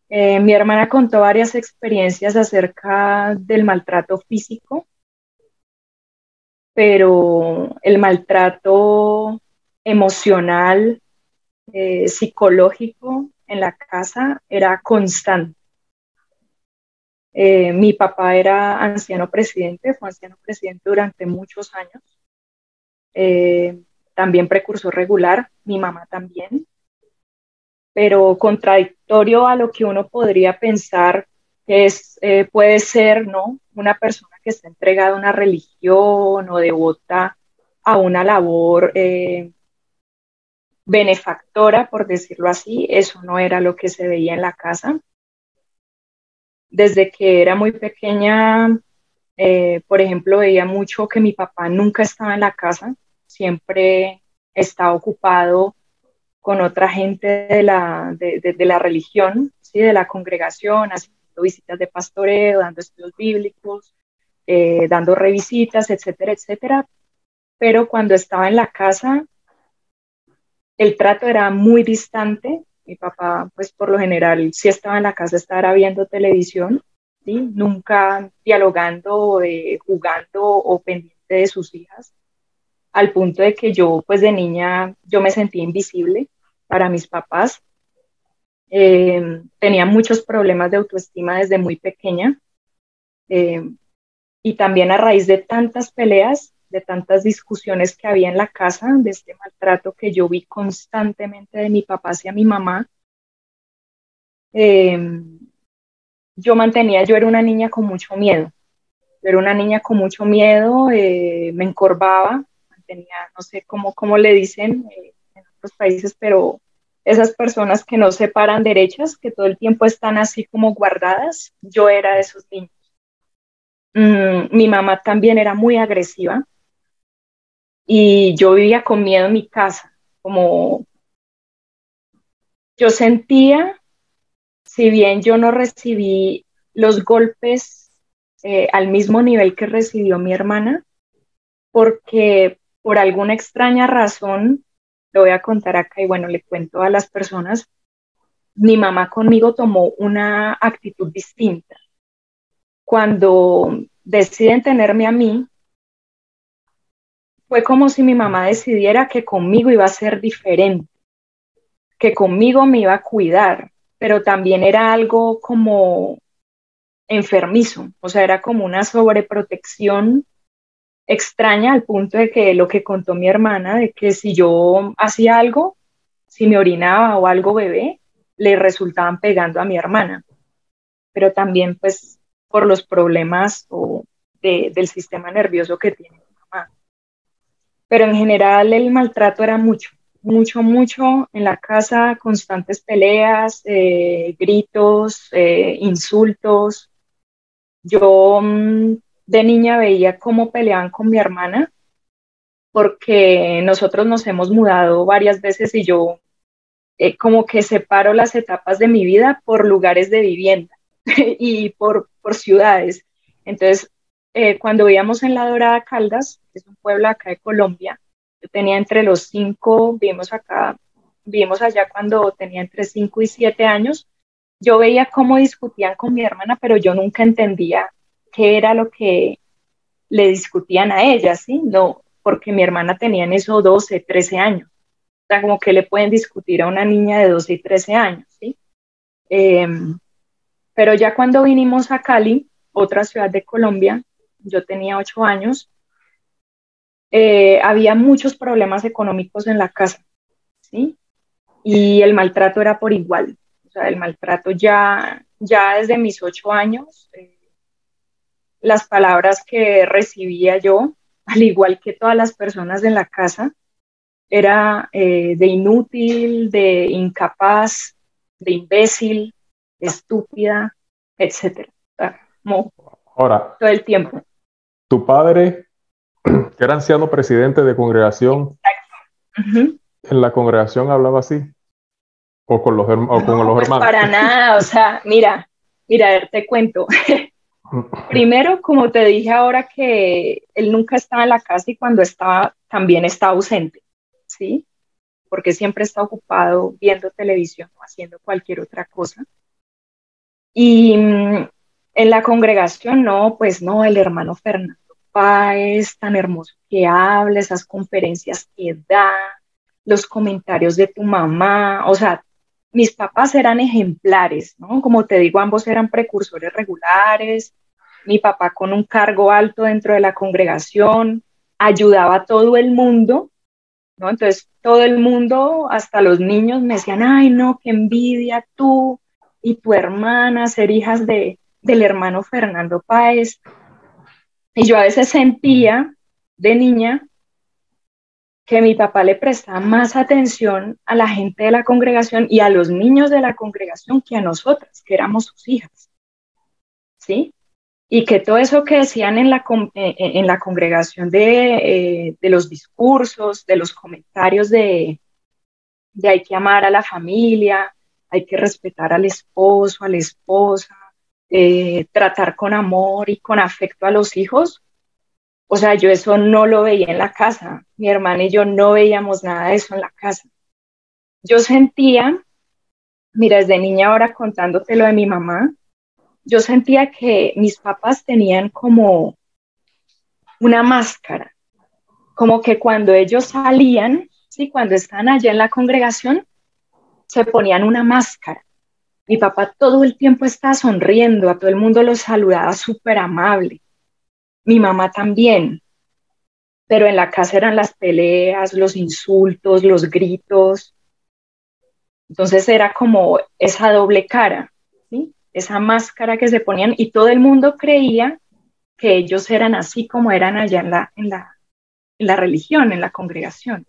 Mi hermana contó varias experiencias acerca del maltrato físico, pero el maltrato emocional, psicológico en la casa era constante. Mi papá era anciano presidente, fue anciano presidente durante muchos años, eh, también precursor regular, mi mamá también, pero contradictorio a lo que uno podría pensar que es, puede ser, ¿no? Una persona que está entregada a una religión o devota a una labor benefactora, por decirlo así, eso no era lo que se veía en la casa. Desde que era muy pequeña, por ejemplo, veía mucho que mi papá nunca estaba en la casa, siempre estaba ocupado con otra gente de la religión, ¿sí? De la congregación, haciendo visitas de pastoreo, dando estudios bíblicos, dando revisitas, etcétera, etcétera. Pero cuando estaba en la casa, el trato era muy distante. Mi papá, pues por lo general, si estaba en la casa, estaba viendo televisión, ¿sí? Nunca dialogando, jugando o pendiente de sus hijas, al punto de que yo, pues de niña, yo me sentía invisible para mis papás. Tenía muchos problemas de autoestima desde muy pequeña, eh, y también a raíz de tantas peleas, de tantas discusiones que había en la casa, de este maltrato que yo vi constantemente de mi papá hacia mi mamá. eh, yo era una niña con mucho miedo, yo era una niña con mucho miedo, me encorvaba, mantenía, no sé cómo le dicen en otros países, pero esas personas que no se paran derechas, que todo el tiempo están así como guardadas, yo era de esos niños. Mi mamá también era muy agresiva y yo vivía con miedo en mi casa, como yo sentía, si bien yo no recibí los golpes al mismo nivel que recibió mi hermana, porque por alguna extraña razón, lo voy a contar acá y bueno, le cuento a las personas, mi mamá conmigo tomó una actitud distinta. Cuando deciden tenerme a mí, fue como si mi mamá decidiera que conmigo iba a ser diferente, que conmigo me iba a cuidar, pero también era algo como enfermizo, o sea, era como una sobreprotección extraña al punto de que lo que contó mi hermana, de que si yo hacía algo, si me orinaba o algo bebé, le resultaban pegando a mi hermana, pero también pues por los problemas del sistema nervioso que tiene mi mamá. Pero en general el maltrato era mucho, mucho, mucho en la casa, constantes peleas, gritos, insultos. Yo de niña veía cómo peleaban con mi hermana porque nosotros nos hemos mudado varias veces y yo como que separo las etapas de mi vida por lugares de vivienda y por ciudades. Entonces, cuando vivíamos en La Dorada Caldas, que es un pueblo acá de Colombia, yo tenía entre los 5, vivimos allá cuando tenía entre 5 y 7 años, yo veía cómo discutían con mi hermana, pero yo nunca entendía qué era lo que le discutían a ella, ¿sí? No, porque mi hermana tenía en eso 12, 13 años. O sea, como que le pueden discutir a una niña de 12 y 13 años, ¿sí? Eh, pero ya cuando vinimos a Cali, otra ciudad de Colombia, yo tenía 8 años, había muchos problemas económicos en la casa, ¿sí? Y el maltrato era por igual. O sea, el maltrato ya desde mis 8 años, las palabras que recibía yo, al igual que todas las personas en la casa, era de inútil, de incapaz, de imbécil, de estúpida, etcétera. O sea, como Ahora, todo el tiempo. tu padre, que era anciano presidente de congregación, Ujú. en la congregación hablaba así, o con o con No, los pues hermanos. para nada. O sea, mira, a ver, te cuento. Primero, como te dije ahora que él nunca estaba en la casa y cuando estaba, también está ausente, ¿sí? Porque siempre está ocupado viendo televisión o haciendo cualquier otra cosa. Y en la congregación, no, pues no, el hermano Fernando Páez, tan hermoso que habla, esas conferencias que da, los comentarios de tu mamá, o sea, mis papás eran ejemplares, ¿no? Como te digo, ambos eran precursores regulares, mi papá con un cargo alto dentro de la congregación, ayudaba a todo el mundo, ¿no? Entonces, todo el mundo, hasta los niños, me decían, ay, no, qué envidia tú y tu hermana ser hijas del hermano Fernando Páez. Y yo a veces sentía de niña que mi papá le prestaba más atención a la gente de la congregación y a los niños de la congregación que a nosotras, que éramos sus hijas, ¿sí? Y que todo eso que decían en la congregación de los discursos, de los comentarios de hay que amar a la familia, hay que respetar al esposo, a la esposa, tratar con amor y con afecto a los hijos. O sea, yo eso no lo veía en la casa. Mi hermana y yo no veíamos nada de eso en la casa. Yo sentía, mira, desde niña ahora contándote lo de mi mamá, yo sentía que mis papás tenían como una máscara, como que cuando ellos salían, ¿sí? Cuando estaban allá en la congregación, se ponían una máscara. Mi papá todo el tiempo estaba sonriendo, a todo el mundo lo saludaba súper amable. Mi mamá también, pero en la casa eran las peleas, los insultos, los gritos. Entonces era como esa doble cara, ¿sí? Esa máscara que se ponían y todo el mundo creía que ellos eran así como eran allá en la religión, en la congregación.